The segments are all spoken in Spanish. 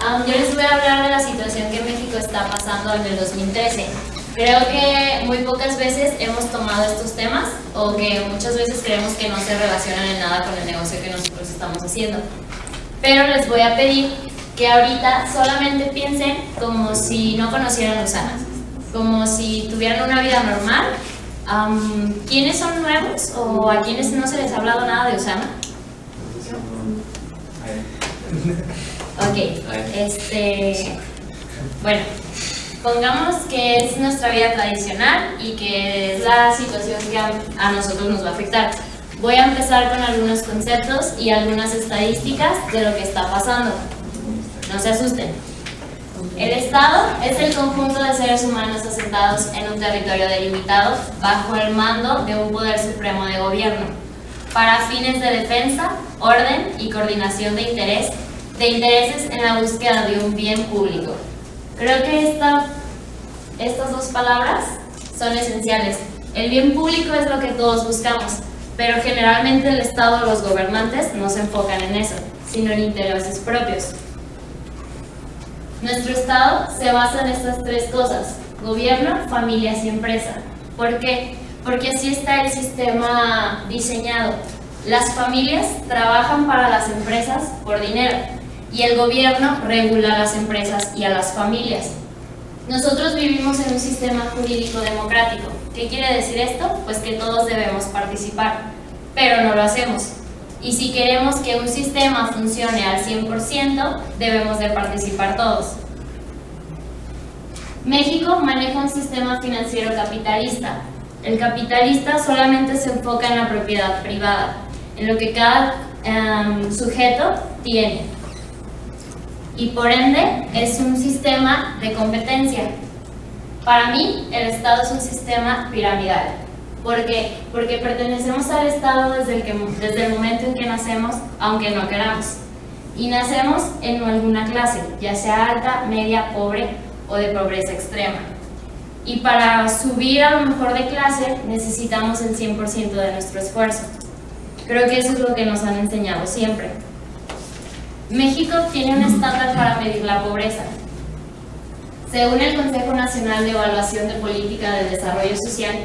Yo les voy a hablar de la situación que México está pasando en el 2013. Creo que muy pocas veces hemos tomado estos temas o que muchas veces creemos que no se relacionan en nada con el negocio que nosotros estamos haciendo. Pero les voy a pedir que ahorita solamente piensen como si no conocieran a Usana, como si tuvieran una vida normal. ¿Quiénes son nuevos o a quienes no se les ha hablado nada de Usana? Ok, bueno, pongamos que es nuestra vida tradicional y que es la situación que a nosotros nos va a afectar. Voy a empezar con algunos conceptos y algunas estadísticas de lo que está pasando. No se asusten. El Estado es el conjunto de seres humanos asentados en un territorio delimitado bajo el mando de un poder supremo de gobierno, para fines de defensa, orden y coordinación de intereses en la búsqueda de un bien público. Creo que estas dos palabras son esenciales. El bien público es lo que todos buscamos, pero generalmente el Estado o los gobernantes no se enfocan en eso, sino en intereses propios. Nuestro Estado se basa en estas tres cosas: gobierno, familias y empresa. ¿Por qué? Porque así está el sistema diseñado. Las familias trabajan para las empresas por dinero y el gobierno regula a las empresas y a las familias. Nosotros vivimos en un sistema jurídico democrático. ¿Qué quiere decir esto? Pues que todos debemos participar, pero no lo hacemos. Y si queremos que un sistema funcione al 100%, debemos de participar todos. México maneja un sistema financiero capitalista. El capitalista solamente se enfoca en la propiedad privada, en lo que cada sujeto tiene. Y por ende es un sistema de competencia. Para mí, el Estado es un sistema piramidal. ¿Por qué? Porque pertenecemos al Estado desde el momento en que nacemos, aunque no queramos. Y nacemos en alguna clase, ya sea alta, media, pobre o de pobreza extrema. Y para subir a lo mejor de clase necesitamos el 100% de nuestro esfuerzo. Creo que eso es lo que nos han enseñado siempre. México tiene un estándar para medir la pobreza. Según el Consejo Nacional de Evaluación de Política de Desarrollo Social,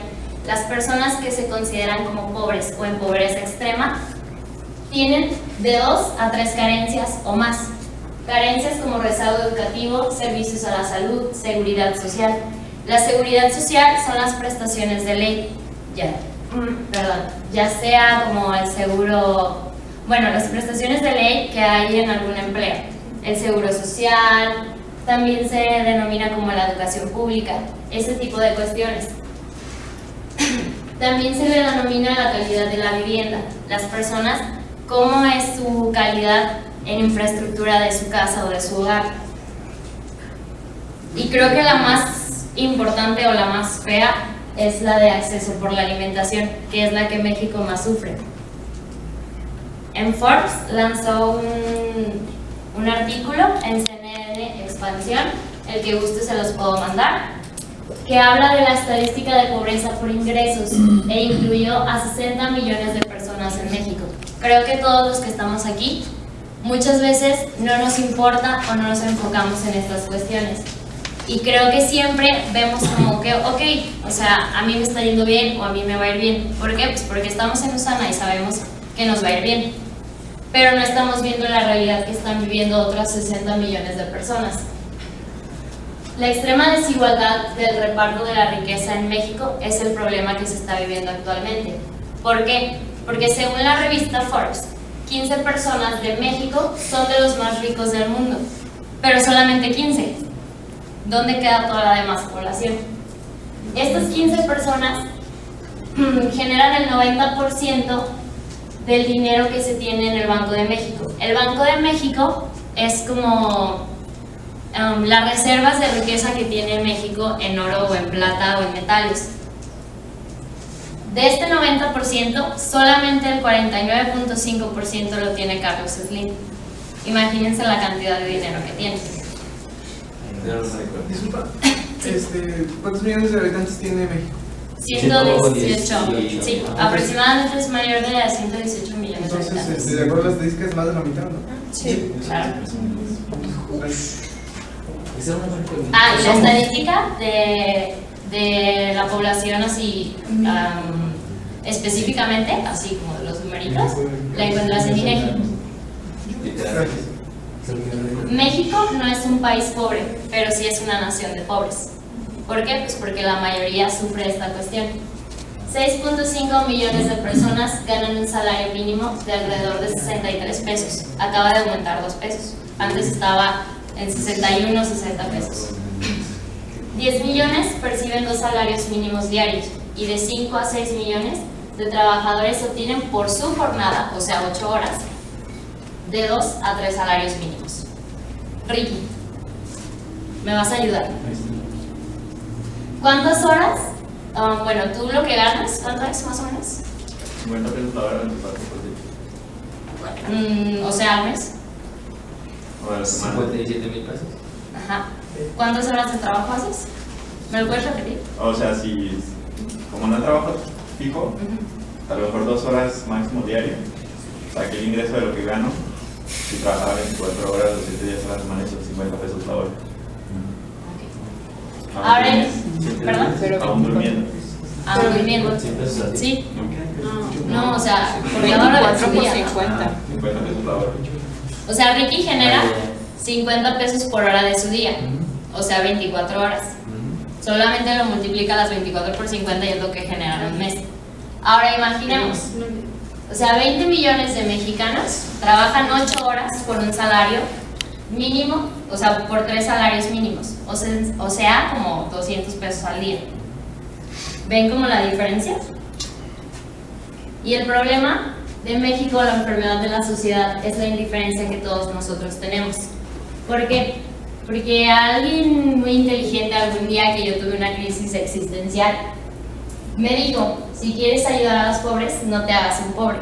las personas que se consideran como pobres o en pobreza extrema tienen de 2 a 3 carencias o más. Carencias como rezago educativo, servicios a la salud, seguridad social. La seguridad social son las prestaciones de ley, ya sea como el seguro, las prestaciones de ley que hay en algún empleo. El seguro social, también se denomina como la educación pública, ese tipo de cuestiones. También se le denomina la calidad de la vivienda. Las personas, cómo es su calidad en infraestructura de su casa o de su hogar. Y creo que la más importante o la más fea es la de acceso por la alimentación, que es la que México más sufre. En Forbes lanzó un artículo en CNN Expansión, el que guste se los puedo mandar, que habla de la estadística de pobreza por ingresos e incluyó a 60 millones de personas en México. Creo que todos los que estamos aquí muchas veces no nos importa o no nos enfocamos en estas cuestiones. Y creo que siempre vemos como que, a mí me está yendo bien o a mí me va a ir bien. ¿Por qué? Pues porque estamos en Usana y sabemos que nos va a ir bien. Pero no estamos viendo la realidad que están viviendo otras 60 millones de personas. La extrema desigualdad del reparto de la riqueza en México es el problema que se está viviendo actualmente. ¿Por qué? Porque según la revista Forbes, 15 personas de México son de los más ricos del mundo, pero solamente 15. ¿Dónde queda toda la demás población? Estas 15 personas generan el 90% del dinero que se tiene en el Banco de México. El Banco de México es como las reservas de riqueza que tiene México en oro o en plata o en metales. De este 90%, solamente el 49.5% lo tiene Carlos Slim. Imagínense la cantidad de dinero que tiene. Disculpa, ¿cuántos millones de habitantes tiene México? 118. Sí, aproximadamente es mayor de 118 millones de habitantes. Entonces, de acuerdo a la estadística, es más de la mitad, ¿no? Sí, claro. Y la estadística de la población así específicamente, así como de los numeritos, la encuentras en INEGI. México no es un país pobre, pero sí es una nación de pobres. ¿Por qué? Pues porque la mayoría sufre esta cuestión. 6.5 millones de personas ganan un salario mínimo de alrededor de 63 pesos. Acaba de aumentar 2 pesos. Antes estaba en 61, 60 pesos. 10 millones perciben 2 salarios mínimos diarios y de 5 a 6 millones de trabajadores obtienen por su jornada, o sea 8 horas, de 2 a 3 salarios mínimos. Ricky, ¿me vas a ayudar? ¿Cuántas horas? Bueno, tú lo que ganas, ¿cuánto es más o menos? 50 pesos la hora, 24 por día. O sea, al mes. O a la semana. 57,000 pesos. Ajá. ¿Cuántas horas de trabajo haces? ¿Me lo puedes repetir? O sea, si como no trabajo fijo, a lo mejor 2 horas máximo diario, o sea, que el ingreso de lo que gano, si trabajara 24 horas o 7 días a la semana, son 50 pesos la hora. Ahora, ¿perdón? Aún durmiendo. Aún durmiendo. 100 pesos al día. Sí. No, o sea, por cada hora de su día, ¿no? 50 pesos la hora. O sea, Ricky genera 50 pesos por hora de su día, o sea, 24 horas. Solamente lo multiplica las 24 por 50 y es lo que genera en un mes. Ahora imaginemos, o sea, 20 millones de mexicanos trabajan 8 horas por un salario mínimo, o sea, por 3 salarios mínimos, o sea, como 200 pesos al día. ¿Ven como la diferencia? Y el problema de México, la enfermedad de la sociedad, es la indiferencia que todos nosotros tenemos. ¿Por qué? Porque alguien muy inteligente algún día que yo tuve una crisis existencial me dijo, si quieres ayudar a los pobres, no te hagas un pobre.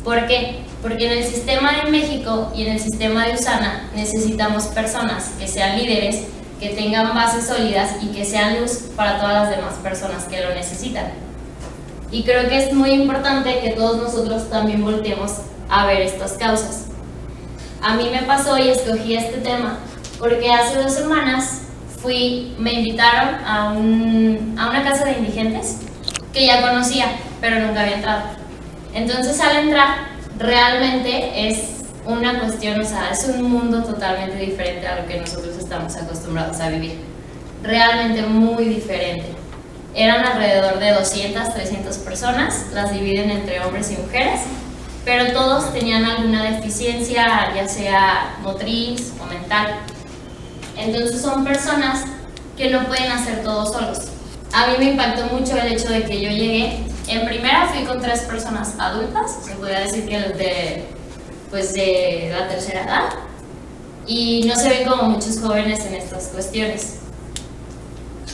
¿Por qué? Porque en el sistema de México y en el sistema de USANA necesitamos personas que sean líderes, que tengan bases sólidas y que sean luz para todas las demás personas que lo necesitan. Y creo que es muy importante que todos nosotros también volteemos a ver estas causas. A mí me pasó y escogí este tema porque hace 2 semanas me invitaron a una casa de indigentes que ya conocía, pero nunca había entrado. Entonces al entrar, realmente es una cuestión, o sea, es un mundo totalmente diferente a lo que nosotros estamos acostumbrados a vivir. Realmente muy diferente. Eran alrededor de 200, 300 personas, las dividen entre hombres y mujeres, pero todos tenían alguna deficiencia, ya sea motriz o mental. Entonces son personas que no pueden hacer todo solos. A mí me impactó mucho el hecho de que yo llegué, en primera fui con 3 personas adultas, se podría decir que de la tercera edad, y no se ven como muchos jóvenes en estas cuestiones.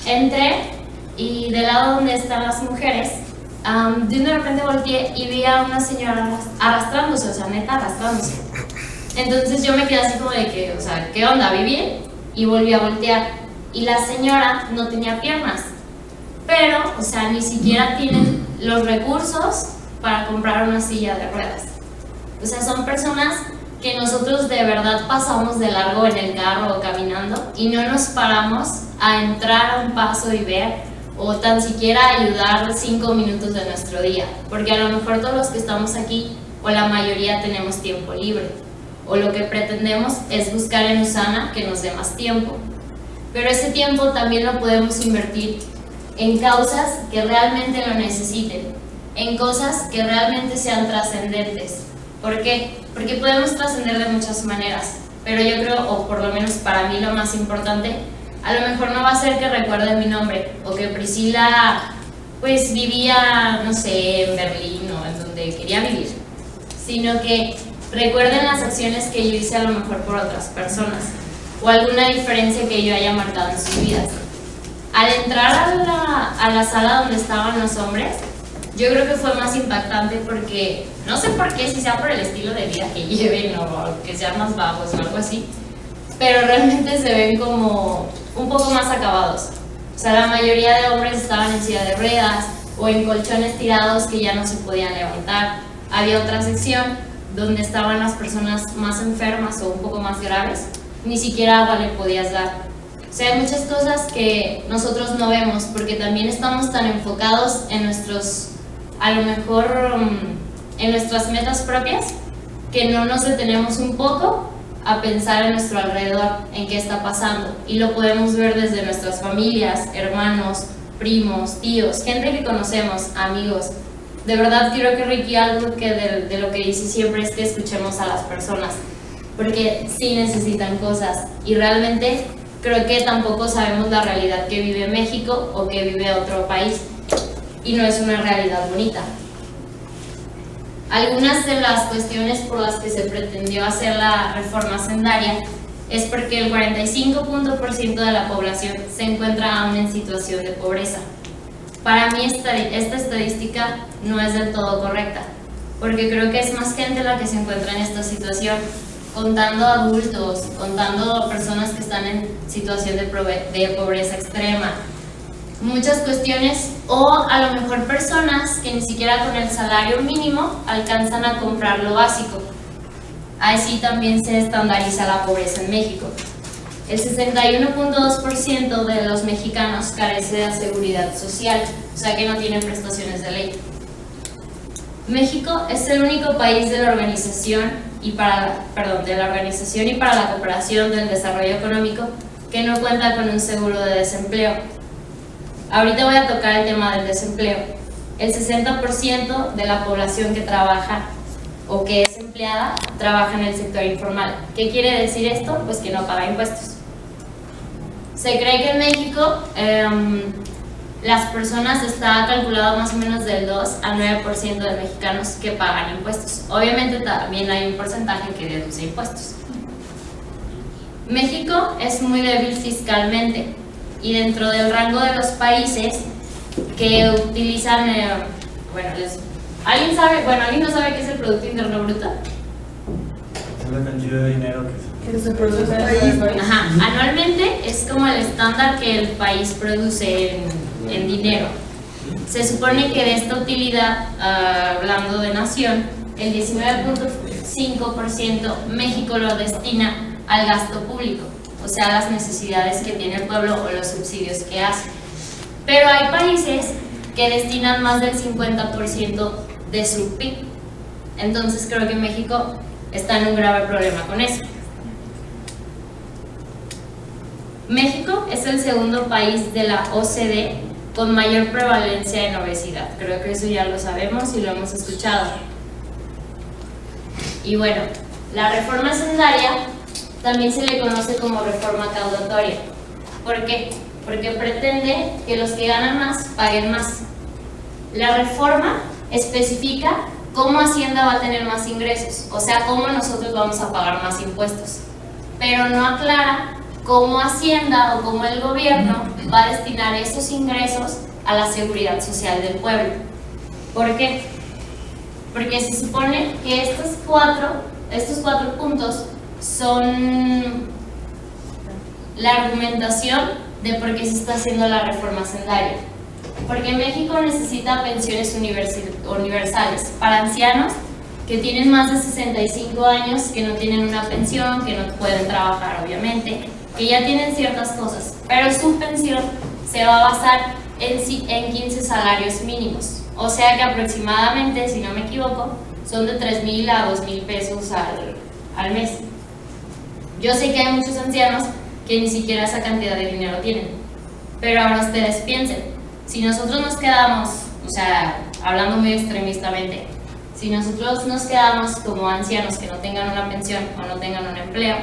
Entré y del lado donde están las mujeres, de repente volteé y vi a una señora arrastrándose, o sea, neta arrastrándose. Entonces yo me quedé así como de que, o sea, ¿qué onda? ¿Vi bien? Y volví a voltear y la señora no tenía piernas, pero, o sea, ni siquiera tienen los recursos para comprar una silla de ruedas. O sea, son personas que nosotros de verdad pasamos de largo en el carro o caminando y no nos paramos a entrar a un paso y ver o tan siquiera ayudar 5 minutos de nuestro día, porque a lo mejor todos los que estamos aquí o la mayoría tenemos tiempo libre, o lo que pretendemos es buscar en USANA que nos dé más tiempo, pero ese tiempo también lo podemos invertir en causas que realmente lo necesiten, en cosas que realmente sean trascendentes. ¿Por qué? Porque podemos trascender de muchas maneras, pero yo creo, o por lo menos para mí lo más importante, a lo mejor no va a ser que recuerden mi nombre, o que Priscila pues vivía, no sé, en Berlín o en donde quería vivir, sino que recuerden las acciones que yo hice a lo mejor por otras personas, o alguna diferencia que yo haya marcado en sus vidas. Al entrar a la sala donde estaban los hombres, yo creo que fue más impactante porque, no sé por qué, si sea por el estilo de vida que lleven o que sean más bajos o algo así, pero realmente se ven como un poco más acabados. O sea, la mayoría de hombres estaban en silla de ruedas o en colchones tirados que ya no se podían levantar. Había otra sección donde estaban las personas más enfermas o un poco más graves, ni siquiera agua le podías dar. O sea, hay muchas cosas que nosotros no vemos porque también estamos tan enfocados en nuestros, a lo mejor en nuestras metas propias, que no nos detenemos un poco a pensar en nuestro alrededor, en qué está pasando, y lo podemos ver desde nuestras familias, hermanos, primos, tíos, gente que conocemos, amigos. De verdad creo que Ricky, algo que de lo que dice siempre es que escuchemos a las personas, porque sí necesitan cosas, y realmente creo que tampoco sabemos la realidad que vive México o que vive otro país, y no es una realidad bonita. Algunas de las cuestiones por las que se pretendió hacer la reforma hacendaria es porque el 45% de la población se encuentra aún en situación de pobreza. Para mí esta estadística no es del todo correcta, porque creo que es más gente la que se encuentra en esta situación, contando adultos, contando personas que están en situación de pobreza extrema, muchas cuestiones, o a lo mejor personas que ni siquiera con el salario mínimo alcanzan a comprar lo básico. Así también se estandariza la pobreza en México. El 61.2% de los mexicanos carece de seguridad social, o sea que no tienen prestaciones de ley. México es el único país de la Organización y para la Cooperación del Desarrollo Económico que no cuenta con un seguro de desempleo. Ahorita voy a tocar el tema del desempleo. El 60% de la población que trabaja o que es empleada trabaja en el sector informal. ¿Qué quiere decir esto? Pues que no paga impuestos. Se cree que en México las personas está calculado más o menos del 2 al 9% de mexicanos que pagan impuestos. Obviamente también hay un porcentaje que deduce impuestos. México es muy débil fiscalmente y dentro del rango de los países que utilizan, ¿alguien no sabe qué es el Producto Interno Bruto? Es la cantidad de dinero que se produce en el país. Ajá, anualmente es como el estándar que el país produce en dinero. Se supone que de esta utilidad, hablando de nación, el 19.5% México lo destina al gasto público, o sea, a las necesidades que tiene el pueblo o los subsidios que hace. Pero hay países que destinan más del 50% de su PIB. Entonces creo que México está en un grave problema con eso. México es el segundo país de la OCDE con mayor prevalencia en obesidad. Creo que eso ya lo sabemos y lo hemos escuchado. Y bueno, la reforma hacendaria también se le conoce como reforma caudatoria. ¿Por qué? Porque pretende que los que ganan más paguen más. La reforma especifica cómo Hacienda va a tener más ingresos, o sea, cómo nosotros vamos a pagar más impuestos, pero no aclara cómo Hacienda o cómo el gobierno va a destinar esos ingresos a la seguridad social del pueblo. ¿Por qué? Porque se supone que estos cuatro puntos son la argumentación de por qué se está haciendo la reforma hacendaria. Porque México necesita pensiones universales para ancianos que tienen más de 65 años, que no tienen una pensión, que no pueden trabajar obviamente, que ya tienen ciertas cosas, pero su pensión se va a basar en 15 salarios mínimos, o sea que aproximadamente, si no me equivoco, son de 3,000 a 2,000 pesos al mes. Yo sé que hay muchos ancianos que ni siquiera esa cantidad de dinero tienen, pero ahora ustedes piensen, si nosotros nos quedamos, o sea, hablando muy extremistamente, si nosotros nos quedamos como ancianos que no tengan una pensión o no tengan un empleo,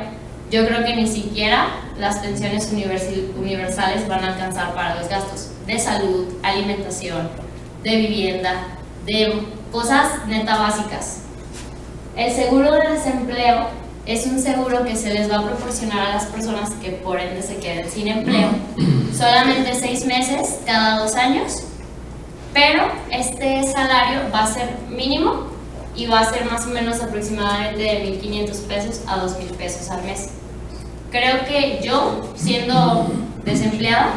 yo creo que ni siquiera las pensiones universales van a alcanzar para los gastos de salud, alimentación, de vivienda, de cosas neta básicas. El seguro de desempleo es un seguro que se les va a proporcionar a las personas que por ende se queden sin empleo, solamente 6 meses cada 2 años, pero este salario va a ser mínimo y va a ser más o menos aproximadamente de 1,500 pesos a 2,000 pesos al mes. Creo que yo, siendo desempleada,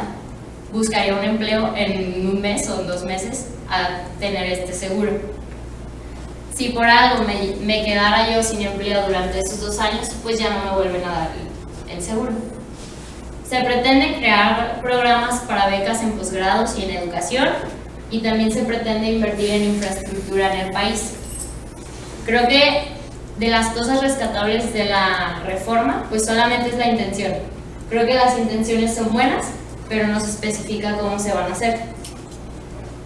buscaría un empleo en un mes o en 2 meses a tener este seguro. Si por algo me quedara yo sin empleo durante esos 2 años, pues ya no me vuelven a dar el seguro. Se pretende crear programas para becas en posgrados y en educación, y también se pretende invertir en infraestructura en el país. Creo que de las cosas rescatables de la reforma, pues solamente es la intención. Creo que las intenciones son buenas, pero no se especifica cómo se van a hacer.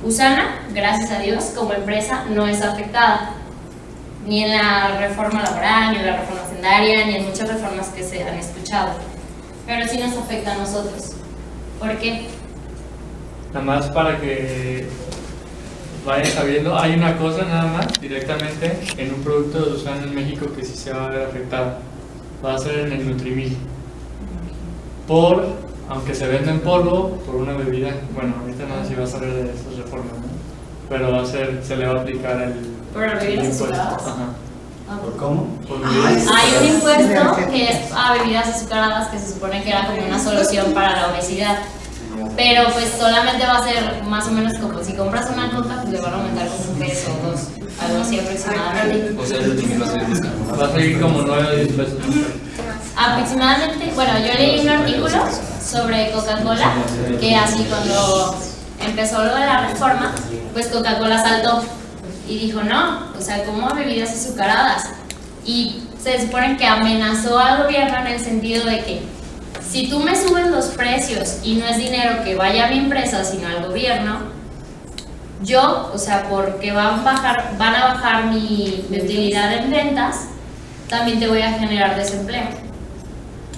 USANA, gracias a Dios, como empresa no es afectada, ni en la reforma laboral, ni en la reforma hacendaria, ni en muchas reformas que se han escuchado. Pero sí nos afecta a nosotros. ¿Por qué? Nada más para que vayan sabiendo, hay una cosa nada más directamente en un producto de USANA en México que sí se va a ver afectado. Va a ser en el Nutrimil. Aunque se venda en polvo, por una bebida, bueno, ahorita no sé si va a saber de esas reformas, ¿no? Pero se le va a aplicar el ¿Por las bebidas impuesto. azucaradas? Ajá. ¿Por cómo? Por bebidas Hay un azucaradas. impuesto que es a bebidas azucaradas que se supone que era como una solución para la obesidad. Pero pues solamente va a ser más o menos como si compras una coca, pues le van a aumentar como 1 peso o 2, algo así aproximadamente. O sea, el Nutrimil va a seguir buscando. Va a seguir como 9 o 10 pesos. Aproximadamente, bueno, yo leí un artículo sobre Coca-Cola que así cuando empezó lo de la reforma, pues Coca-Cola saltó y dijo no, o sea, como bebidas azucaradas, y se supone que amenazó al gobierno en el sentido de que si tú me subes los precios y no es dinero que vaya a mi empresa sino al gobierno, yo, o sea, porque van a bajar mi utilidad en ventas, también te voy a generar desempleo.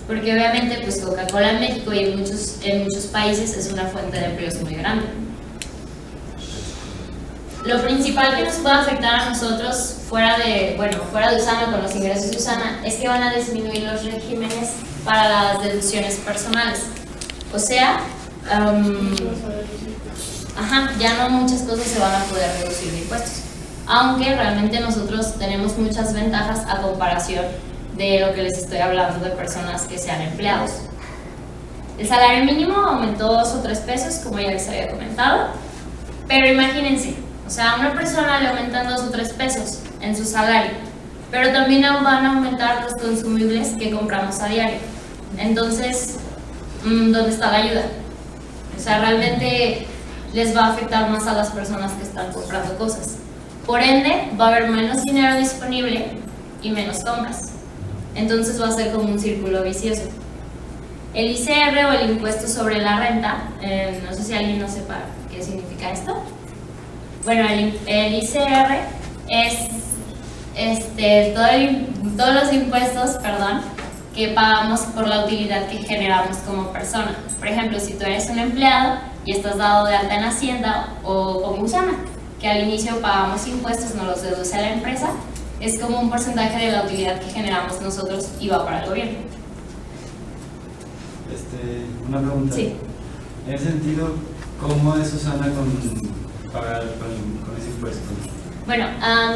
Porque obviamente pues Coca-Cola en México y en muchos países es una fuente de empleos muy grande. Lo principal que nos puede afectar a nosotros fuera de USANA, con los ingresos de USANA, es que van a disminuir los regímenes para las deducciones personales. O sea, ya no muchas cosas se van a poder reducir de impuestos. Aunque realmente nosotros tenemos muchas ventajas a comparación de lo que les estoy hablando de personas que sean empleados. El salario mínimo aumentó 2 o 3 pesos, como ya les había comentado, pero imagínense, o sea, a una persona le aumentan 2 o 3 pesos en su salario, pero también van a aumentar los consumibles que compramos a diario. Entonces, ¿dónde está la ayuda? O sea, realmente les va a afectar más a las personas que están comprando cosas. Por ende, va a haber menos dinero disponible y menos compras. Entonces va a ser como un círculo vicioso. El ICR o el impuesto sobre la renta, no sé si alguien no sepa qué significa esto. Bueno, el ICR es todos los impuestos, que pagamos por la utilidad que generamos como persona. Por ejemplo, si tú eres un empleado y estás dado de alta en Hacienda o como USANA, que al inicio pagamos impuestos, nos los deduce a la empresa, es como un porcentaje de la utilidad que generamos nosotros y va para el gobierno. Una pregunta. Sí. En ese sentido, ¿cómo es USANA con pagar con ese impuesto? Bueno,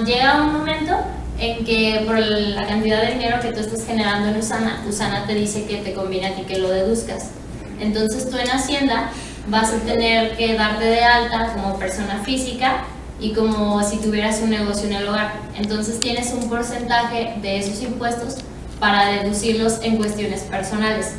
llega un momento en que por la cantidad de dinero que tú estás generando en USANA te dice que te conviene a ti que lo deduzcas. Entonces tú en Hacienda vas a tener que darte de alta como persona física y como si tuvieras un negocio en el hogar. Entonces tienes un porcentaje de esos impuestos para deducirlos en cuestiones personales.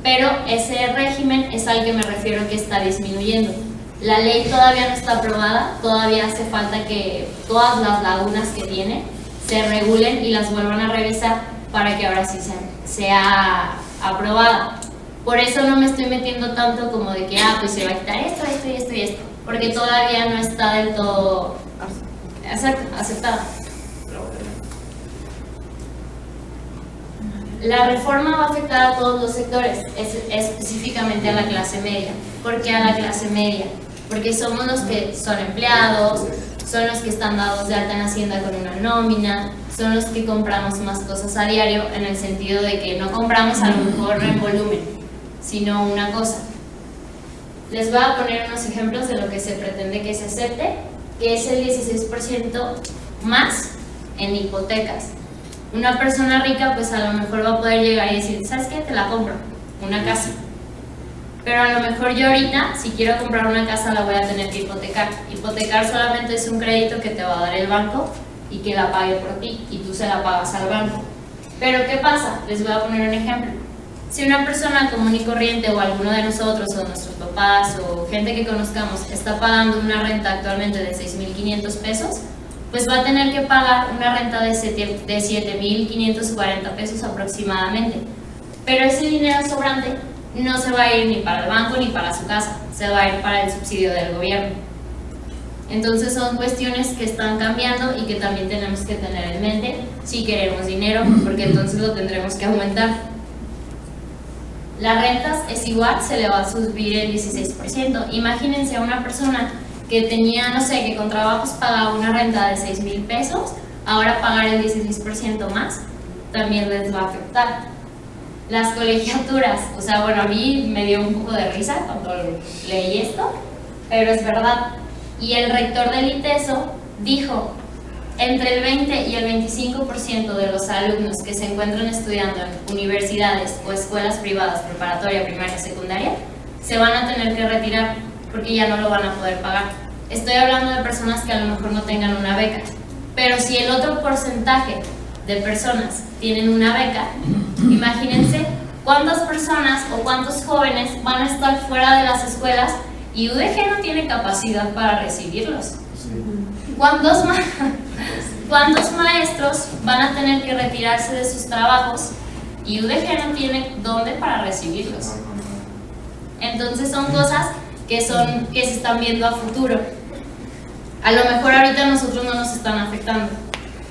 Pero ese régimen es al que me refiero que está disminuyendo. La ley todavía no está aprobada, todavía hace falta que todas las lagunas que tiene se regulen y las vuelvan a revisar para que ahora sí sea aprobada. Por eso no me estoy metiendo tanto como de que pues se va a quitar esto, esto y esto y esto, porque todavía no está del todo aceptada. La reforma va a afectar a todos los sectores, específicamente a la clase media. ¿Por qué a la clase media? Porque somos los que son empleados, son los que están dados de alta en Hacienda con una nómina, son los que compramos más cosas a diario, en el sentido de que no compramos a lo mejor en volumen, sino una cosa. Les voy a poner unos ejemplos de lo que se pretende que se acepte, que es el 16% más en hipotecas. Una persona rica pues a lo mejor va a poder llegar y decir, ¿sabes qué? Te la compro, una casa. Pero a lo mejor yo ahorita, si quiero comprar una casa, la voy a tener que hipotecar. Hipotecar solamente es un crédito que te va a dar el banco y que la pague por ti y tú se la pagas al banco. Pero ¿qué pasa? Les voy a poner un ejemplo. Si una persona común y corriente o alguno de nosotros o nuestros papás o gente que conozcamos está pagando una renta actualmente de 6,500 pesos, pues va a tener que pagar una renta de 7,540 pesos aproximadamente. Pero ese dinero sobrante no se va a ir ni para el banco ni para su casa, se va a ir para el subsidio del gobierno. Entonces son cuestiones que están cambiando y que también tenemos que tener en mente si queremos dinero, porque entonces lo tendremos que aumentar. Las rentas es igual, se le va a subir el 16%. Imagínense a una persona que tenía, no sé, que con trabajos pagaba una renta de 6,000 pesos, ahora pagar el 16% más, también les va a afectar. Las colegiaturas, o sea, bueno, a mí me dio un poco de risa cuando leí esto, pero es verdad. Y el rector del ITESO dijo, entre el 20 y el 25% de los alumnos que se encuentran estudiando en universidades o escuelas privadas, preparatoria, primaria, secundaria, se van a tener que retirar porque ya no lo van a poder pagar. Estoy hablando de personas que a lo mejor no tengan una beca, pero si el otro porcentaje de personas tienen una beca, imagínense cuántas personas o cuántos jóvenes van a estar fuera de las escuelas y UDG no tiene capacidad para recibirlos. ¿Cuántos maestros van a tener que retirarse de sus trabajos y UDG no tiene dónde para recibirlos? Entonces son cosas que se están viendo a futuro. A lo mejor ahorita a nosotros no nos están afectando,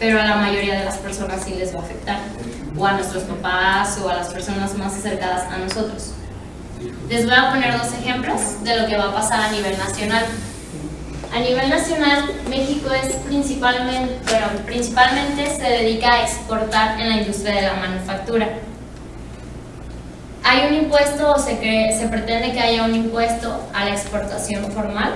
pero a la mayoría de las personas sí les va a afectar, o a nuestros papás o a las personas más acercadas a nosotros. Les voy a poner dos ejemplos de lo que va a pasar a nivel nacional. A nivel nacional, México es principalmente se dedica a exportar en la industria de la manufactura. Hay un impuesto, o se pretende que haya un impuesto a la exportación formal,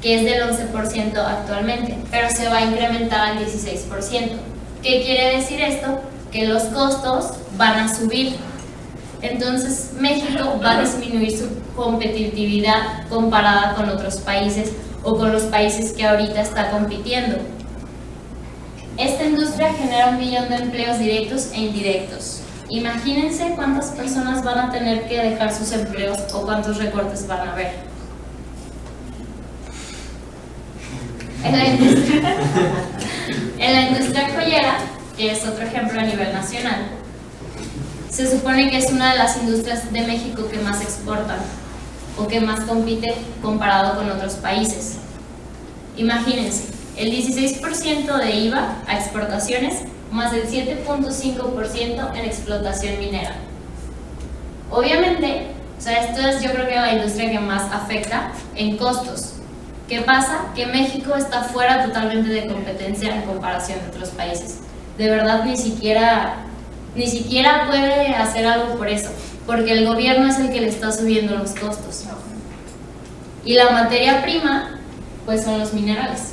que es del 11% actualmente, pero se va a incrementar al 16%. ¿Qué quiere decir esto? Que los costos van a subir. Entonces México va a disminuir su competitividad comparada con otros países o con los países que ahorita está compitiendo. Esta industria genera 1 millón de empleos directos e indirectos. Imagínense cuántas personas van a tener que dejar sus empleos o cuántos recortes van a haber. En la industria joyera, que es otro ejemplo a nivel nacional, se supone que es una de las industrias de México que más exportan o que más compite comparado con otros países. Imagínense, el 16% de IVA a exportaciones más el 7.5% en explotación minera. Obviamente, o sea, esto es yo creo que la industria que más afecta en costos. ¿Qué pasa? Que México está fuera totalmente de competencia en comparación de otros países. De verdad ni siquiera puede hacer algo por eso, porque el gobierno es el que le está subiendo los costos. Y la materia prima, pues son los minerales.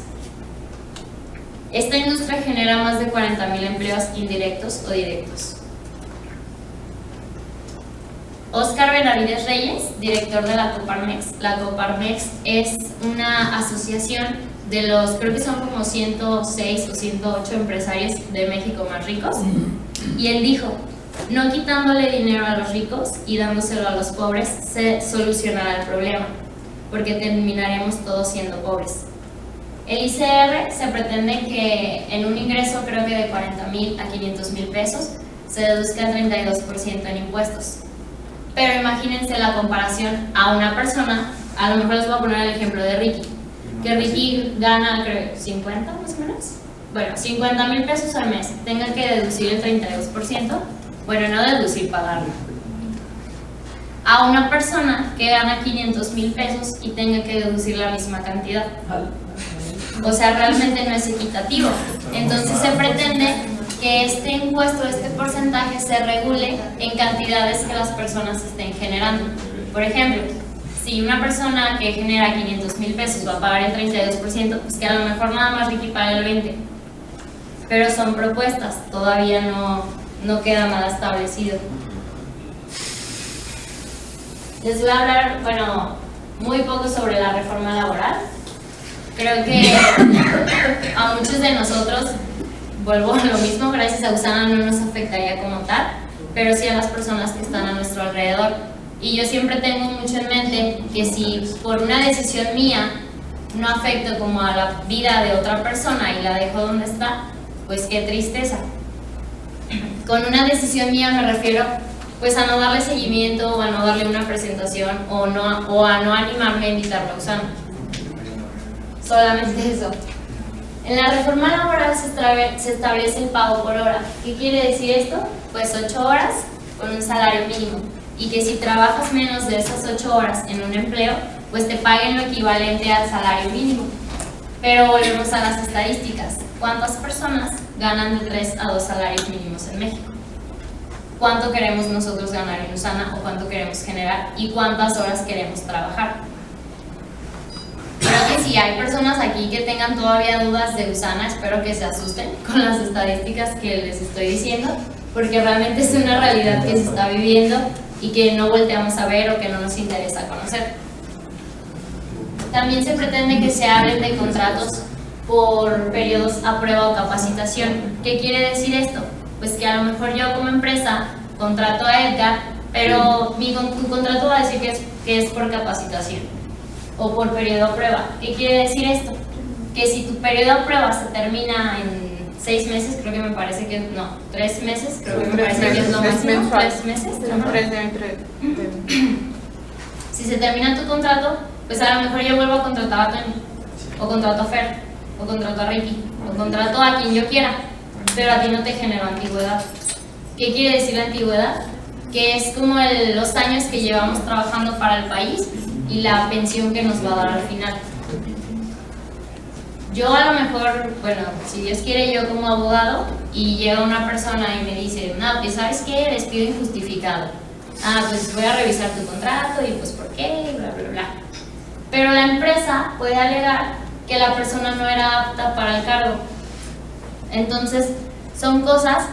Esta industria genera más de 40,000 empleos indirectos o directos. Óscar Benavides Reyes, director de la Coparmex. La Coparmex es una asociación de los, creo que son como 106 o 108 empresarios de México más ricos. Y él dijo, no quitándole dinero a los ricos y dándoselo a los pobres se solucionará el problema, porque terminaremos todos siendo pobres. El ICR se pretende que en un ingreso creo que de 40,000 a 500,000 pesos se deduzca el 32% en impuestos. Pero imagínense la comparación a una persona, a lo mejor les voy a poner el ejemplo de Ricky, que Ricky gana creo 50 más o menos. Bueno, 50,000 pesos al mes, tenga que deducir el 32%, bueno, no deducir, pagarlo. A una persona que gana 500,000 pesos y tenga que deducir la misma cantidad. O sea, realmente no es equitativo. Entonces se pretende que este impuesto, este porcentaje se regule en cantidades que las personas estén generando. Por ejemplo, si una persona que genera 500,000 pesos va a pagar el 32%, pues que a lo mejor nada más Ricky paga el 20%. Pero son propuestas, todavía no queda nada establecido. Les voy a hablar, muy poco sobre la reforma laboral. Creo que a muchos de nosotros, vuelvo a lo mismo, gracias a Usana no nos afectaría como tal, pero sí a las personas que están a nuestro alrededor. Y yo siempre tengo mucho en mente que si por una decisión mía no afecto como a la vida de otra persona y la dejo donde está, pues qué tristeza. Con una decisión mía me refiero pues a no darle seguimiento o a no darle una presentación o a no animarme a invitarlo a Usana. Solamente eso. En la reforma laboral se establece el pago por hora. ¿Qué quiere decir esto? Pues 8 horas con un salario mínimo. Y que si trabajas menos de esas 8 horas en un empleo, pues te paguen lo equivalente al salario mínimo. Pero volvemos a las estadísticas. ¿Cuántas personas ganan de 3 a 2 salarios mínimos en México? ¿Cuánto queremos nosotros ganar en Usana o cuánto queremos generar y cuántas horas queremos trabajar? Creo que si hay personas aquí que tengan todavía dudas de Usana, espero que se asusten con las estadísticas que les estoy diciendo, porque realmente es una realidad que se está viviendo y que no volteamos a ver o que no nos interesa conocer. También se pretende que se hablen de contratos por periodos a prueba o capacitación. ¿Qué quiere decir esto? Pues que a lo mejor yo como empresa contrato a Edgar, pero tu contrato va a decir que es por capacitación o por periodo a prueba. ¿Qué quiere decir esto? Que si tu periodo a prueba se termina en 6 meses, creo que me parece que no, 3 meses, creo que me parece que es lo máximo, 3 meses. Si se termina tu contrato, pues a lo mejor yo vuelvo a contratar a Tony, o contrato a Fer, o contrato a Ricky, o contrato a quien yo quiera, pero a ti no te generó antigüedad. ¿Qué quiere decir la antigüedad? Que es como los años que llevamos trabajando para el país y la pensión que nos va a dar al final. Yo a lo mejor, si Dios quiere, yo como abogado y llega una persona y me dice, no, pues ¿sabes qué? Despido injustificado. Pues voy a revisar tu contrato y pues ¿por qué? Bla, bla, bla. Pero la empresa puede alegar que la persona no era apta para el cargo. Entonces, son cosas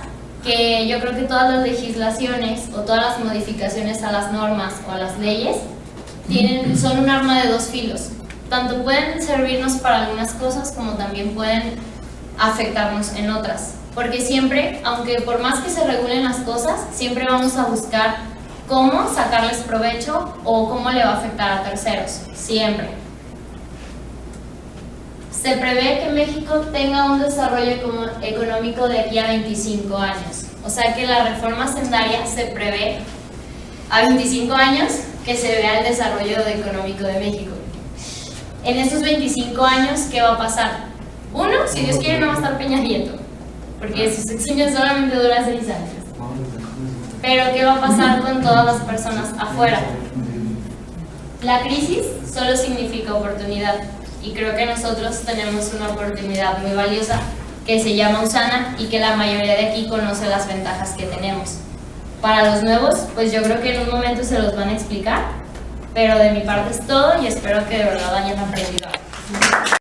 que yo creo que todas las legislaciones o todas las modificaciones a las normas o a las leyes son un arma de 2 filos. Tanto pueden servirnos para algunas cosas como también pueden afectarnos en otras. Porque siempre, aunque por más que se regulen las cosas, siempre vamos a buscar cómo sacarles provecho o cómo le va a afectar a terceros. Siempre. Se prevé que México tenga un desarrollo económico de aquí a 25 años. O sea que la reforma hacendaria se prevé a 25 años que se vea el desarrollo económico de México. En estos 25 años, ¿qué va a pasar? Uno, si Dios quiere, no va a estar Peña Nieto, porque su sexenio solamente dura 6 años. Pero ¿qué va a pasar con todas las personas afuera? La crisis solo significa oportunidad y creo que nosotros tenemos una oportunidad muy valiosa que se llama Usana y que la mayoría de aquí conoce las ventajas que tenemos. Para los nuevos, pues yo creo que en un momento se los van a explicar, pero de mi parte es todo y espero que de verdad hayan aprendido algo.